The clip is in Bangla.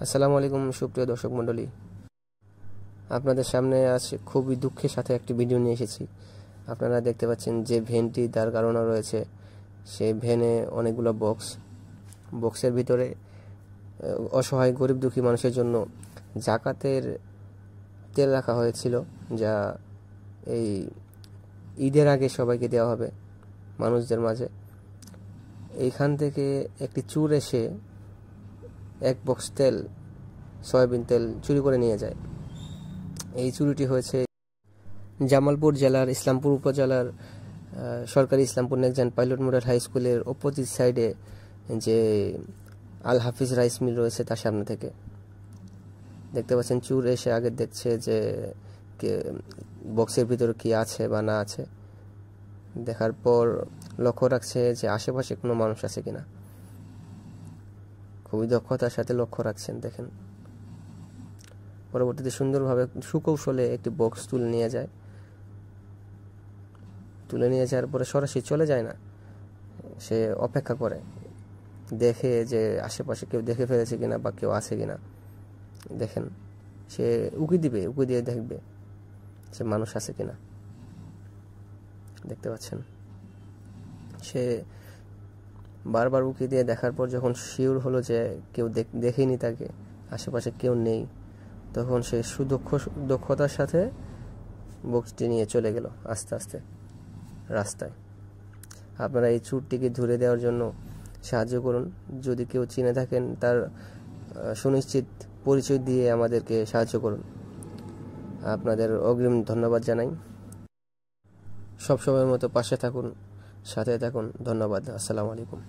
আসসালামু আলাইকুম সুপ্রিয় দর্শক মণ্ডলী, আপনাদের সামনে আজ খুবই দুঃখের সাথে একটি ভিডিও নিয়ে এসেছি। আপনারা দেখতে পাচ্ছেন যে ভ্যানটি দাঁড় করানো রয়েছে, সেই ভ্যানে অনেকগুলো বক্সের ভিতরে অসহায় গরিব দুঃখী মানুষের জন্য জাকাতের তেল রাখা হয়েছিল, যা এই ঈদের আগে সবাইকে দেওয়া হবে মানুষদের মাঝে। এইখান থেকে একটি চোর এসে এক বক্স তেল, সয়াবিন তেল চুরি করে নিয়ে যায়। এই চুরিটি হয়েছে জামালপুর জেলার ইসলামপুর উপজেলার সরকারি ইসলামপুর নেকজান পাইলট মডেল হাই স্কুলের অপোজিট সাইডে যে আল হাফিজ রাইস মিল রয়েছে তার সামনে থেকে। দেখতে পাচ্ছেন চোর এসে আগে দেখছে যে বক্সের ভিতরে কি আছে বা না আছে, দেখার পর লক্ষ্য রাখছে যে আশেপাশে কোনো মানুষ আছে কিনা। খুবই দক্ষতার সাথে লক্ষ্য রাখছেন, দেখেন। পরবর্তীতে সুন্দরভাবে সুকৌশলে একটি বক্স তুলে নিয়ে যাওয়ার পরে সরাসরি চলে যায় না, সে অপেক্ষা করে, দেখে যে আশেপাশে কেউ দেখে ফেলেছে কিনা বা কেউ আছে কিনা। দেখেন, সে উকি দিয়ে দেখবে যে মানুষ আছে কিনা। দেখতে পাচ্ছেন, সে বারবার উকি দিয়ে দেখার পর যখন শিওর হলো যে কেউ দেখেনি তাকে, আশেপাশে কেউ নেই, তখন সে দক্ষতার সাথে বক্সটি নিয়ে চলে গেল আস্তে আস্তে রাস্তায়। আপনারা এই চোরটিকে ধরে দেওয়ার জন্য সাহায্য করুন। যদি কেউ চিনে থাকেন, তার সুনিশ্চিত পরিচয় দিয়ে আমাদেরকে সাহায্য করুন। আপনাদের অগ্রিম ধন্যবাদ জানাই। সবসময়ের মতো পাশে থাকুন, সাথে থাকুন। ধন্যবাদ। আসসালামু আলাইকুম।